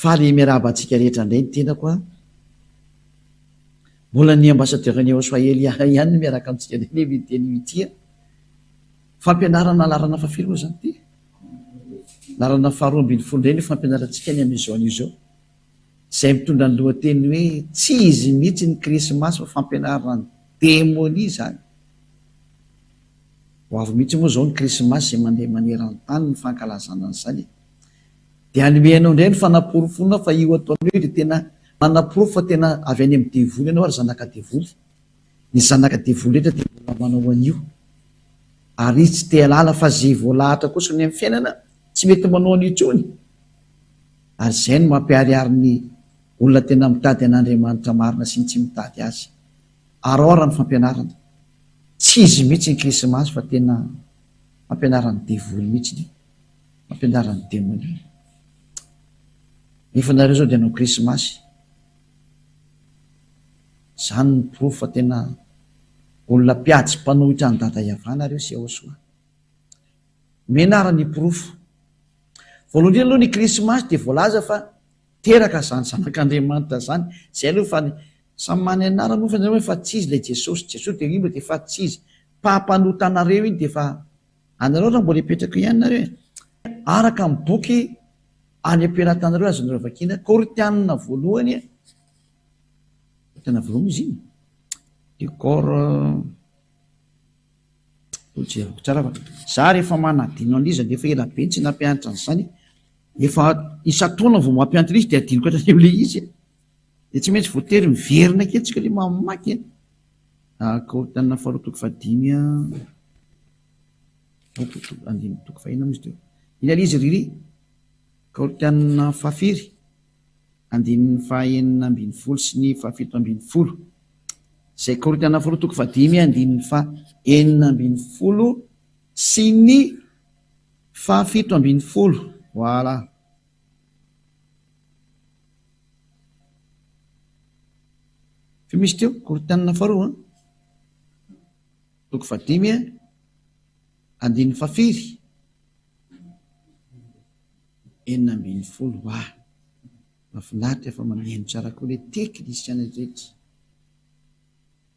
faly miarahaba antsika rehetra indray ny tenako a mbola ny ambassadeur-ny Israely ihany miaraka amintsika le viteny mitia fampianarana larana fafilo moa zany ty larana faharoa ambin'ny folo indray ny fampianarantsika ny amin'izao an'izao izay mitondra ny lohateny hoe tsy izy mihitsy ny krismasy fa fampianarana ny démonie zany ho avy mihitsy moa zao ny krismasy zay mandeha maneran-tany ny fankalazana an'izany dia anomeanao indray ny fanaporofona fa io ataonao dia tena manaporofo fa tena avy any amin'ny devoly ianao ary zanaka devoly ny zanaka devoly rehetra dia mbola manao an'io ary izy tsy te halala fa zay voalahatra kosa ny amin'ny fiainana tsy mety manao an'itsony ary izay no mampiariary ny olona tena mitady an'Andriamanitra marina sy ny tsy mitady azy araora ny fampianarana tsy izy mihitsy ny krismasy fa tena mampianarany devoly mihitsy mampianarany démonie nefa nareo zao dia anao krismasy zany ny porofo fa tena olona mpiady mpanohitra ny dada iavana reo sy ahosoa menara ny porofo voalohany aloha ny krismasy dia voalaza fa teraka zany zanak'Andriamanitra zany zay aloha fa samy many anara moa fa fa tsy izy ilay Jesosy dia rimba dia fa tsy izy mpampanotanareo iny dia fa anareo raha mbola hipetraka ihany nareo araka ny boky any ampiaratanareo azy nareo vakiana Korinthianina voalohany tena voalohany izy iny di cor tsara fa za rehefa manadino an'izy dia efa ela be tsy nampianatra an'izany efa isa-taona vao mampianatra izy dia adinoko hatrany le izy dia tsy maintsy voatery miverina ketsika le mamaky Korinthianina faharoa toko fahadimy andimy toko fahina izy teo iny ali izy riry Korinthianina fahafiry andininy fahaenina ambin'ny folo sy ny fahafito ambin'ny folo izay Korinthianina faharoa toko fahadimy andininy fahaenina ambin'ny folo sy ny fahafito ambin'ny folo voilà fa misy teo Korinthianina faharoa toko fahadimy andininy fahafiry enina ambin'ny folo mahafinaritra efa mameno tsara koa le teknisiana rehetra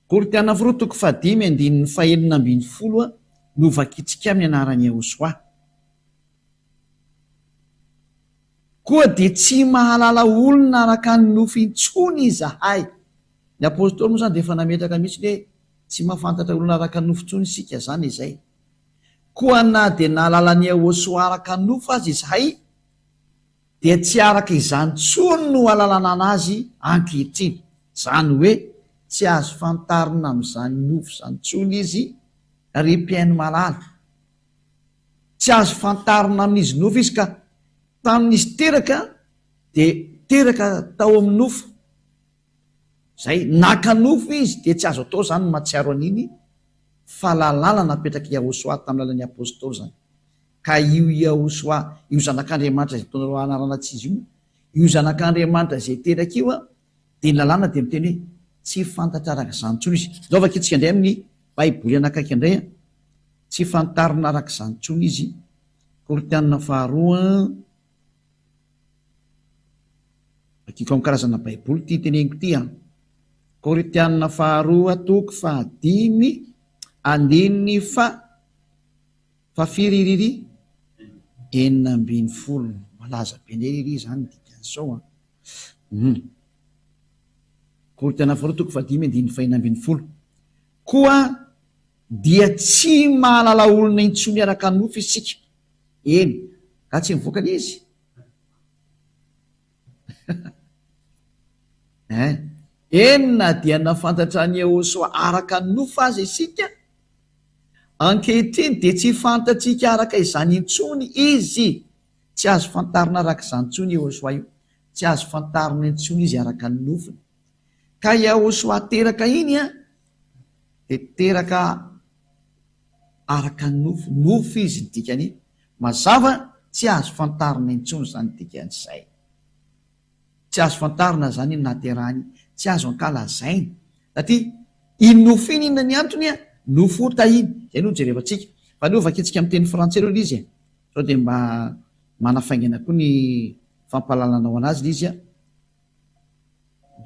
Korinthianina faharoa toko fahadimy andininy fahaenina ambin'ny folo no vakitsika amin'ny anarany Ahosoa koa dia tsy mahalala olona araka ny nofo intsony izahay ny apôstôly moa zany dia efa nametraka mihitsy hoe tsy mahafantatra olona araka ny nofo intsony isika zany izay koa na dia nahalala ny Ahosoa araka ny nofo azy izahay dia tsy araka izany tsony no alalana anazy ankehitriny zany hoe tsy azo fantarina amin'izany nofo zany tsony izy ry mpiaino malala tsy azo fantarina amin'izy nofo izy ka tamin'izy teraka dia teraka tao amin'ny nofo zay naka nofo izy dia tsy azo atao zany matsiaro an'iny fa lalàna napetraka i Ahosoa tamin'ny lalan'ny apôstôly zany ka io Ahosoa io zanak'Andriamanitra zay taonareo anarana tsy izy io zanak'Andriamanitra zay teraka io dia ny lalàna dia miteny hoe tsy fantatra araka izany tsony izy zao vakitsika indray amin'ny baiboly anakaiky indray tsy fantarina araka izany tsony izy Korinthianina faharoa akiko amin'ny karazana baiboly ty teneniko ty Korinthianina faharoa toko fahadimy andininy fahafiry enina ambin'ny folo malaza be indray iry zany dikan'izao Korinthianina faharoa toko fahadimy andininy fahaenina ambin'ny folo koa dia tsy mahalala olona intsony araka ny nofo isika eny ka tsy mivoaka le izy enina dia nafantatra ny Ahosoa araka ny nofo azy isika ankehitriny dia tsy fantatsika araka izany intsony izy tsy azo fantarina araka izany intsony Ahosoa io tsy azo fantarina intsony izy araka ny nofony ka i Ahosoa teraka iny dia teraka araka ny nofo izy ny dikany mazava tsy azo fantarina intsony zany dikan'izay tsy azo fantarina zany iny naterahany tsy azo ankalazaina satria iny nofo iny inona ny antony nofo tahiny zay no jerevantsika fa neo vakitsika amin'ny teny frantsay reo izy sao dia mba manafaingana koa ny fampahalalana ao anazy l izy a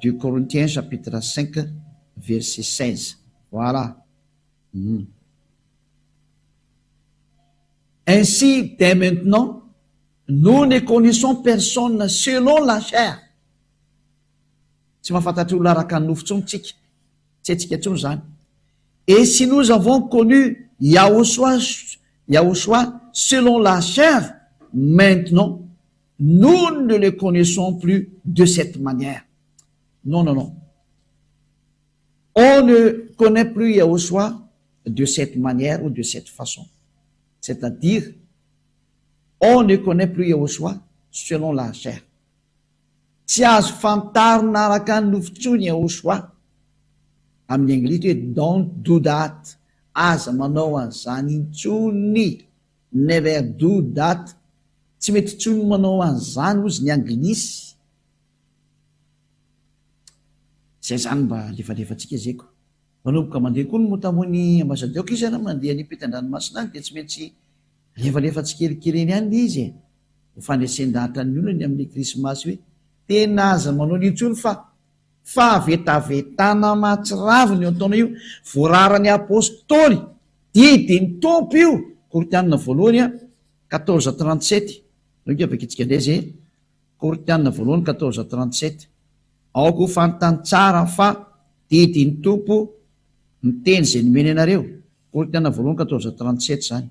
2 Corinthiens chapitre 5 verset 16 voilà. Ainsi dès maintenant nous ne connaissons personne selon la chair. Tsy mahafantatry olona araka ny nofo tsony tsika, tsy atsika tsony zany. Et si nous avons connu Yahushua selon la chair, maintenant nous ne le connaissons plus de cette manière. Non, non, non. On ne connaît plus Yahushua de cette manière ou de cette façon. C'est-à-dire, on ne connaît plus Yahushua selon la chair. Tsy azo fantarina araka ny nofon-tsony Yahushua. Amin'ny anglisy hoe don't do that. Aza manao an'izany intsony. Never do that. Tsy mety tsony manao an'izany ozy ny anglisy. Zay zany mba lefalefantsika zayko. Manomboka mandeha koa ny motamony ambasadaoko izy ana mandeha nipetran-dranomasina any dia tsy maintsy lefalefantsikelikely ihany izy e. Ho fandraisan-dahatra ny olona ny amin'ny krismasy hoe tena aza manao n'intsony fa vetavetana mahatsiraviny eo ataona io voararany apôstôly didiny tompo io. Koritianina voalohany a 14:37 noka avakitsika ndray zay. Koritianina voalohany 14:37 aoko fantany tsara fa didiny tompo miteny zay nomeny anareo. Koritianina voalohany 14:37 zany.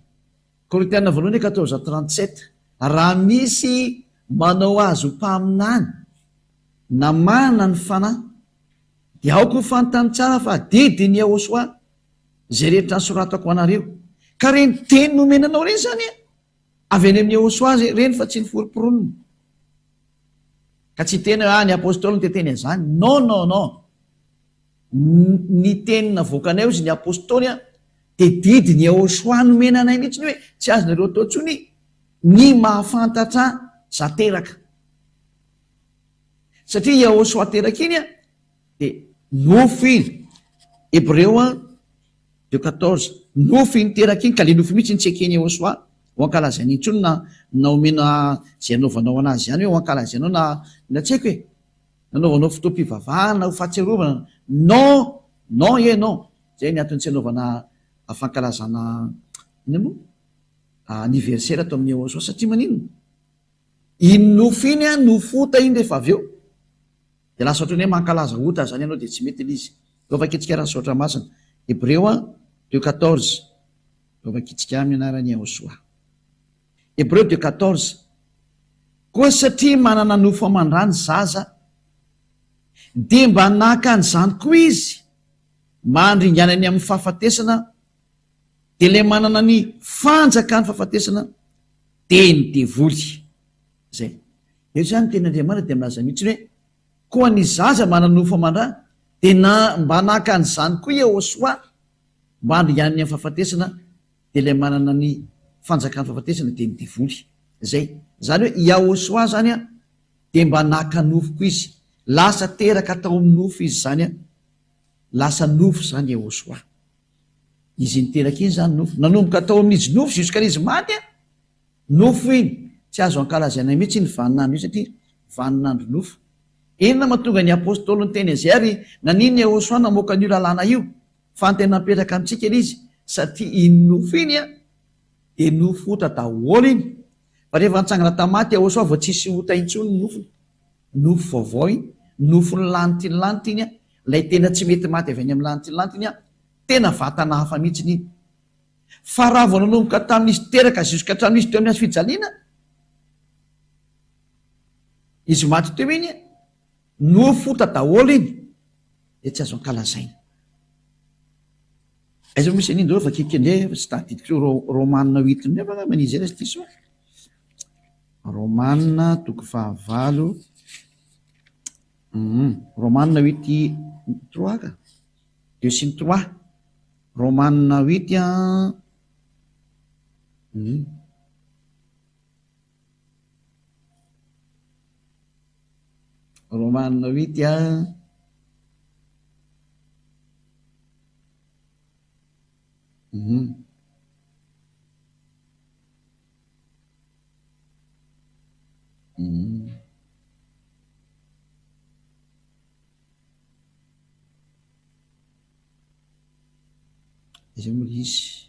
Koritianina voalohany 14:37 raha misy manao azo mpaminany na mana ny fanahy dia aoko fantany tsara fa didiny Yahushua zay rehetra soratako anareo. Ka reny teny nomenanao reny zany avy any amin'ny Yahushua reny fa tsy ny foroporonina. Ka tsy tena ny apôstôly ny teteny an'izany. Non, non, non. Ny tenina voakanay izy ny apôstôly dia didiny Yahushua nomenanay mihitsy hoe tsy azonareo atao ntsony ny mahafantatra za teraka. Satria Yahushua teraka iny dia nofo iny. Hébreu 2:14 nofo iny teraka iny ka le nofo mihitsy ny tsekeny Yahushua ho ankalazany intsony na omena zay anaovanao anazy ihany hoe ho ankalazainao na tsy haiko hoe nanaovanao fotoam-pivavahana ho fahatsiarovana. Non, non e non. Zay ny antony tsy anaovana fankalazana anniversaire atao amin'ny Yahushua satria maninona iny nofo iny nofo ota iny rehefa avy eo dia lasa ohatrany hoe mankalaza ota zany ianao dia tsy mety ilay izy. Lovakitsika raha saotra masina Hébreu 2:14 lovakitsika amin'ny anaran'ny Yahushua. Hébreu 2:14 koa satria manana nofo aman-drany zaza dia mba naka an'izany koa izy mandringanany amin'ny fahafatesana dia ilay manana ny fanjaka ny fahafatesana dia ny devoly. Zay eo zany teny Andriamanitra dia milaza mihitsy hoe koa ny zaza manana nofo aman-drany dia mba naka an'izany koa Yahushua mba handringanany amin'ny fahafatesana dia ilay manana ny fanjaka ny fahafatesana dia ny devoly. Zay zany hoe Yahushua zany dia mba naka nofo koa izy. Lasa teraka atao amin'ny nofo izy zany lasa nofo zany Yahushua. Izy niteraka iny zany nofo nanomboka atao amin'izy nofo juskany izy maty nofo iny tsy azo ankalazaina mihitsy ny vaninandro io satria vaninandro nofo. Inona mahatonga ny apôstôly ny teny izay ary nanino Yahushua namoaka an'io lalàna io fa ny tena napetraka amintsika ilay izy satria iny nofo iny dia nofo ota daholo iny. Fa rehefa nitsangana tamaty Yahushua vao tsisy ota intsony ny nofony. Nofo vaovao iny nofo ny lanitry iny ilay tena tsy mety maty avy any amin'ny lanitry iny tena vatana hafa mihitsy iny. Fa raha vao nanomboka tamin'izy teraka juska hatramin'izy teo amin'ny azo fijaliana izy maty teo iny nofo ota daholo iny dia tsy azo ankalazaina. Aiza misy an'iny fa kikendray tsy tadidiko Romanina 8 nefa manizy ary ty so Romanina 9 Romanina 8:3 ka 2:3 Romanina 8 Romanina 8 izay moa izy.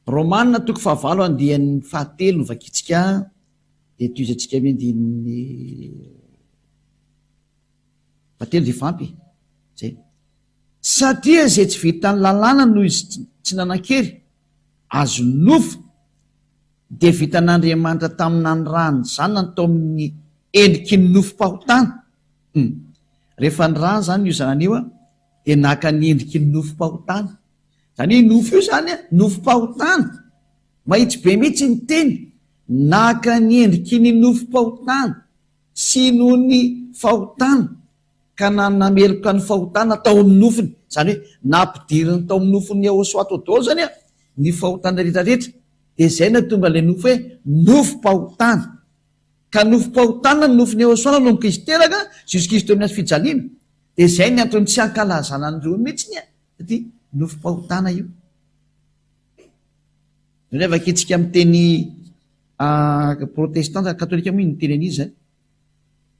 Romanina toko fahavalo andihan'ny fahatelo no vakitsika de toizatsika miandin'ny fahatelo de fampy zay. Satria zay tsy vitany lalàna noho izy tsy nanan-kery azo nofo de vitan'Andriamanitra taminany rany zany natao amin'ny endriky ny nofom-pahotana. Rehefa ny rany zany io zanan'io de naka ny endriky ny nofom-pahotana. Zany hoe nofo io zany nofom-pahotana, mahitsy be mihitsy ny teny, naka ny endriky ny nofom-pahotana sy noho ny fahotana ka nameloka ny fahotana tao amin'ny nofony. Zany hoe nampidiriny tao amin'ny nofony Ahosoato daholo zany ny fahotana rehetrarehetra, de zay natonga le nofo hoe nofom-pahotana. Ka nofom-pahotana ny nofony Ahosoana no Kristy teraka Jesosy Kristy amin'ny azy fijaliana, de zay ny antony tsy ankalazana andreo mihitsy satria nofom-pahotana io. Rehefa vakitsika amin'ny teny protestanta katolika moa ny teny an'izy zany.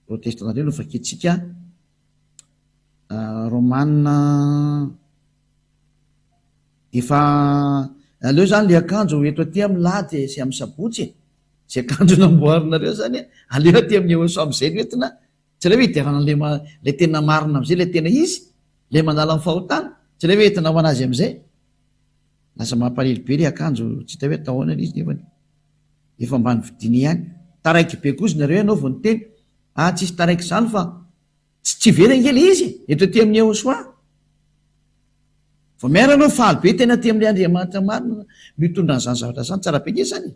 Protestanta reo no vakitsika Romanina efa aleo zany le akanjo eto aty milady sy amin'ny sabotsy zay akanjo namboarinareo zany aleo aty amin'ny Ahoso am'izay no entina tsy le hoe hidiavana le tena marina am'izay le tena izy le manala amin'ny fahotana, tsy le hoe entina ho anazy am'izay. Lasa mampalely be le akanjo tsy hita hoe atao ahoana izy nefany efa ambany vidiny ihany. Taraiky be kozy nareo ianao vao niteny tsisy taraiky zany fa tsy verangely izy eto aty amin'ny Ahosoa. Vao miara anao faly be tena aty amin'ny Andriamanitra marina mitondra an'izany zavatra zany tsara be nge zany.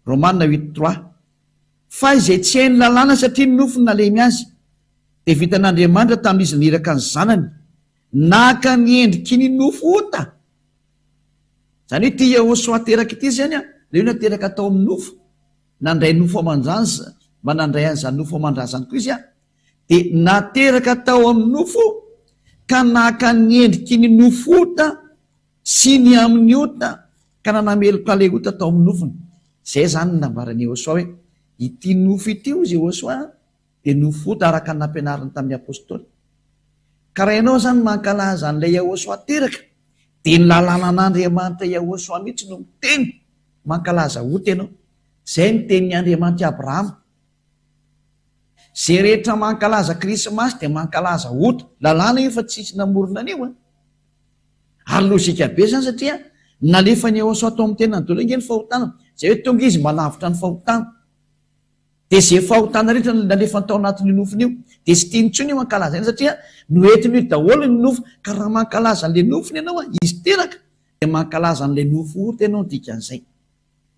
Romanina 8:3 fa izay tsy hainy lalàna satria ny nofony nalemy azy de vitan'Andriamanitra tamin'izy niraka ny zanany naka ny endriky ny nofo ota. Zany hoe ty Ahosoa teraka ity zany le io nateraka tao amin'ny nofo, nandray nofo aman-dranja mba nandray an'izany nofo aman-drazany koa izy de nateraka tao amin'ny nofo ka naka ny endriky ny nofo ota sy ny amin'ny ota ka nanameloka le ota tao amin'ny nofony. Zay zany nambarany Ahosoa hoe ity nofo ity izy Ahosoa de nofo ota araka ny nampianariny tamin'ny apôstôly. Ka raha ianao zany mankalaza an'ilay Ahosoa teraka de ny lalàna an'Andriamanitra Ahosoa mihitsy no miteny mankalaza ota ianao. Zay ny tenin'ny Andriamanitra Abrahama. Zay rehetra mankalaza Krismasy de mankalaza ota, lalàna io fa tsisy namorona an'io ary lozika be zany satria nalefa ny Ahosoa atao amin'ny tenany daholo ny fahotana, zay hoe tonga izy malavitra ny fahotana. De zay fahotana rehetra nalefa tao anatin'ny nofony io de sy tiany intsony io mankalaza iny satria noentiny io daholo ny nofo. Ka raha mankalaza an'le nofony ianao izy teraka de mankalaza an'le nofo ota ianao dikan'izay.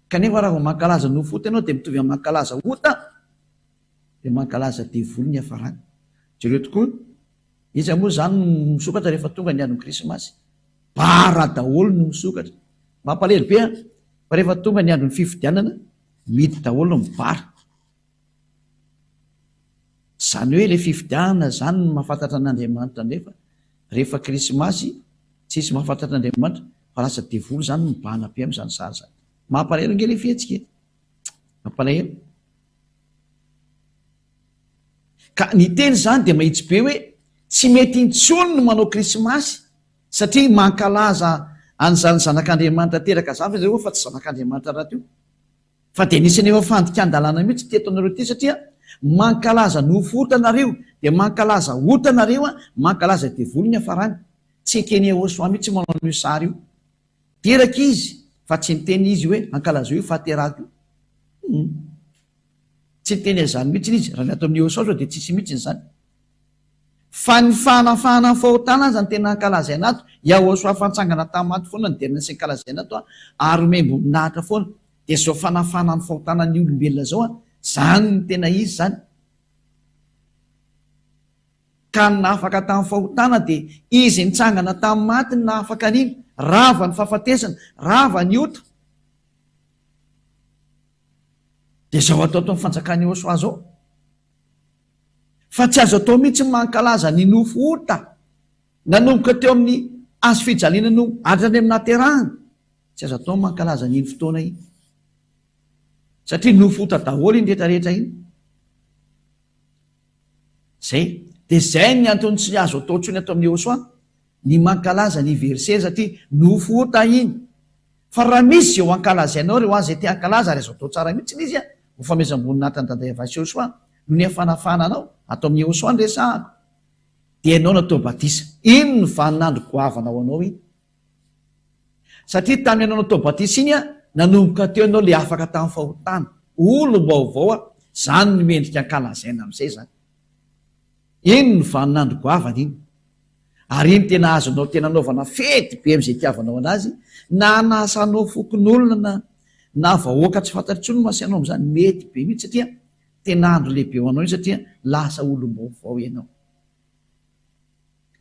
Kanefa raha vao mankalaza nofo ota ianao de mitovy amin'ny mankalaza ota de mankalaza devoly ny hafarany. Jereo tokoa izy moa zany misokatra rehefa tonga ny andron'ny Krismasy, bara daholo no misokatra. Mampalely be fa rehefa tonga ny andron'ny fifidianana midy daholo no mibara. Zany hoe le fifidianana zany no mahafantatra an'Andriamanitra nefa rehefa Krismasy tsisy mahafantatra an'Andriamanitra fa lasa devoly zany mibahana be am'izany sary zany. Mampalahelo nge le fihetsika, mampalahelo. Ka ny teny zany de mahitsy be hoe tsy mety intsony no manao Krismasy satria mankalaza an'izany zanak'Andriamanitra teraka zany fa fa tsy zanak'Andriamanitra raha teo. Fa de nisy efa fandikan-dalàna mihitsy teto anareo ty satria mankalaza nofo ota nareo de mankalaza ota nareo mankalaza devoly ny hafarany. Tsy ekeny Ahosoa mihitsy manao io sary io. Teraka izy fa tsy niteny izy hoe ankalaza io fahateraka io. Tsy teny zany mihitsy izy raha natao amin'ny Ahosoa de tsisy mihitsy zany. Fa ny fanafahana fahotana zany tena ankalaza anato Ahosoa fansangana tamaty foana ny derina sy ankalaza anato ary membo nahatra foana de zao fanafahana ny fahotana ny olombelona zao zany ny tena izy zany. Ka nafaka tamin'ny fahotana de izy nitsangana tamin'ny maty ny nafaka an'iny, rava ny fahafatesana, rava ny ota. De zao atao tao fanjakany Ahosoa zao. Fa tsy azo atao mihitsy mankalaza ny nofo ota nanomboka teo amin'ny azo fijaliana no hatrany amin'ny naterahana. Tsy azo atao mankalaza n'iny fotoana iny. satria nofota daholo iny rehetrarehetra iny zay. De zay ny antony tsy azo atao ntsony atao amin'ny Josoa ny mankalaza ny verset satria nofota iny. Fa raha misy eo ankalazainao reo azy te ankalaza ary azo atao tsara mihitsy izy a ho famesamboninahitra ny daday avasy Josoa no ny afanafananao atao amin'ny Josoa ny resahako dia ianao natao batisa. Iny ny vaninandro goavana ho anao iny satria tamin'ny ianao natao batisa iny a nanomboka teo ianao le afaka tamin'ny fahotana olo vaovao a zany ny mendrika ankalazaina amin'izay zany. Iny ny vaninandro goavana iny ary iny tena azonao tena naovana fety be am'izay itiavanao anazy na nasanao fokon'olona na vahoaka tsy fantatry olona masianao am'izany mety be mihitsy satria tena andro lehibe ho anao iny satria lasa olom-baovao ianao.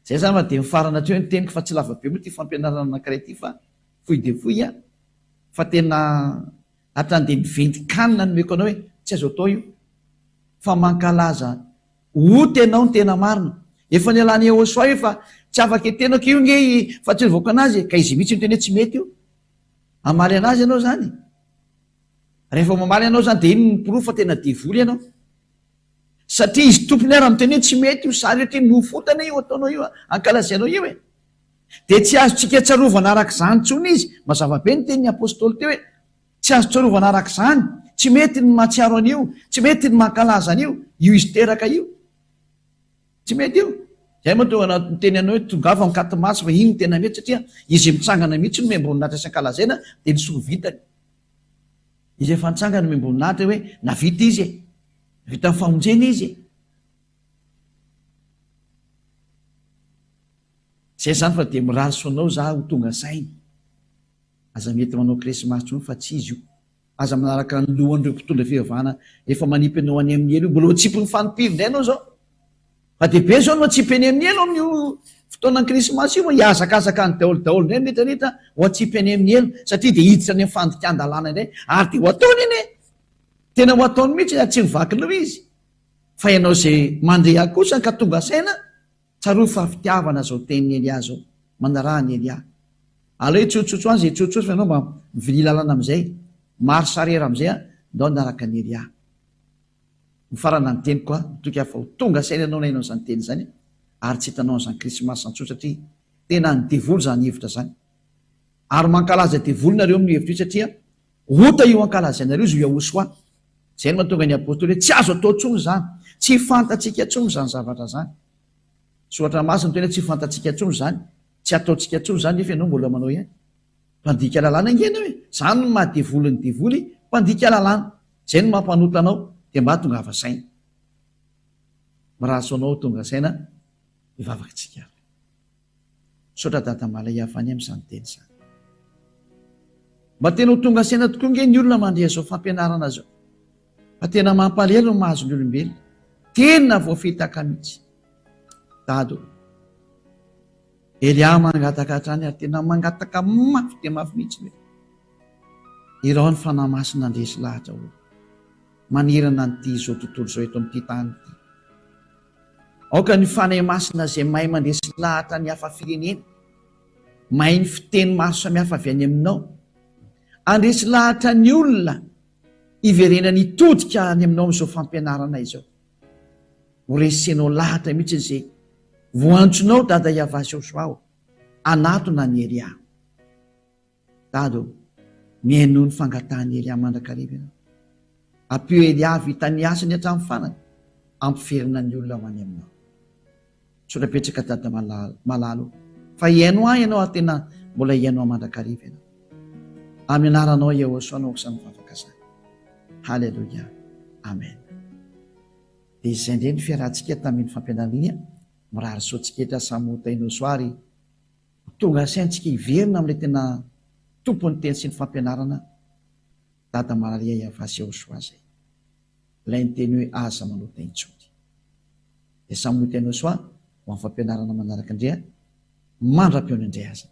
Zay zany de mifarana teo ny teniko fa tsy lava be moa ty fampianarana anankiray ty fa foy de foy a fa tena hatrany de nivendikanina nomeko anao hoe tsy azo atao io fa mankalaza ho tenao ny tena marina. Efa ny alany Josoa io fa tsy afaka etenako io nge fa tsy nivoaka anazy ka izy mihitsy nyteny hoe tsy mety io. Amaly anazy ianao zany. Rehefa mamaly ianao zany de iny ny proof fa tena devoly ianao. Satria izy tompony ara miteny hoe tsy mety io sary ohatra nofotana io ataonao io ankalazainao io e. De tsy azo tsika tsarovana araka izany tsony izy. Mazava be ny tenin'ny apôstôly teo hoe tsy azo tsarovana araka izany. Tsy mety ny mahatsiaro an'io, tsy mety ny mankalaza an'io, io izy teraka io. Tsy mety io. Zay moa tonga anaty teny anao hoe tongava mikaty maso fa iny tena mety satria izy mitsangana mihitsy no memboninahitra sy ankalazaina de ny soa vitany. Izy efa nitsangana no memboninahitra hoe navita izy e. Vita amin'ny famonjena izy e. Zay zany fa de mirary soanao za ho tonga sainy. Aza mety manao krismasy tsony fa tsy izy io. Aza manaraka ny lohan'ireo mpitondra fivavahana efa manipy anao any amin'ny elo io. Mbola ho tsipy ny fanompiro indray anao zao. Fa de be zao no atsipy any amin'ny elo amin'io fotoanan'ny krismasy io moa hiazakazaka ny daolo indray rehetrarehetra ho atsipy any amin'ny elo satria de hiditra any amin'ny fandikan-dalàna indray ary de ho ataony iny e. Tena ho ataony mihitsy tsy mivakinao izy. Fa ianao zay mandeha kosa ka tonga saina tsaro fa fitiavana zao teniny Elia zao manarahany Elia. Aleo tsotsotso azy tsotsotso fa ianao mba mivily lalana am'izay maro sarera am'izay ndao naraka ny Elia. Mifarana ny teny koa toka fa ho tonga saina ianao na ianao zany teny zany ary tsy hitanao an'izany krismasy antsoa satria tena ny devoly zany hevitra zany. Ary mankalaza devoly nareo amin'ny hevitra io satria ota io ankalazainareo izy io Josoa. Zay no mahatonga ny apôstôly hoe tsy azo atao tsony zany, tsy fantatsika tsony zany zavatra zany. Soatra masina tena tsy fantatsika tsony zany, tsy ataotsika tsony zany nefa ianao mbola manao ihany. Mpandika lalàna ingena hoe zany no mahadevoly ny devoly, mpandika lalàna. Zay no mampanota anao de mba tongava saina. Miraso anao tonga saina mivavaka tsika. Sotra dada malay hafany amin'izany teny zany. Mba tena ho tonga saina tokoa nge ny olona mandeha zao fampianarana zao. Fa tena mampalahelo no mahazo ny olombelona. Tena voafitaka mihitsy. Dado. Elia mangataka hatrany ary tena mangataka mafy de mafy mihitsy hoe. Irao ny fanahy masina andresy lahatra olo. Manirana nyty zao tontolo zao eto amin'ity tany ity. Aoka ny fanahy masina zay mahay mandresy lahatra ny hafa firenena. Mahay ny fiteny maro samihafa avy any aminao. Andresy lahatra ny olona iverena ny todika any aminao amin'izao fampianarana izao. Ho resenao lahatra mihitsy izay voantsonao dada Iavasy Josoa anatona ny Elia. Dado, mihaino ny fangatahany Elia mandrakariva ianao. Ampio Elia vita ny asany hatramin'ny fanany ampiferina ny olona ho any aminao. Sorapetraka dada malalo. Fa ihaino ahy ianao tena mbola ihaino mandrakariva ianao. Amin'ny anaranao Josoa anao sy mivavaka zany. Halleluja. Amen. Dia izay indray ny fiarahantsika tamin'ny fampianarana mirary soatsiketra samota ino soary tonga saintsika hiverina amin'ilay tena tompony teny sy ny fampianarana dada Maria Iavasy Josoa zay. Ilay ny teny hoe aza manota intsony. Dia samota ino soa ho amin'ny fampianarana manaraka indray mandra-peony indray aza.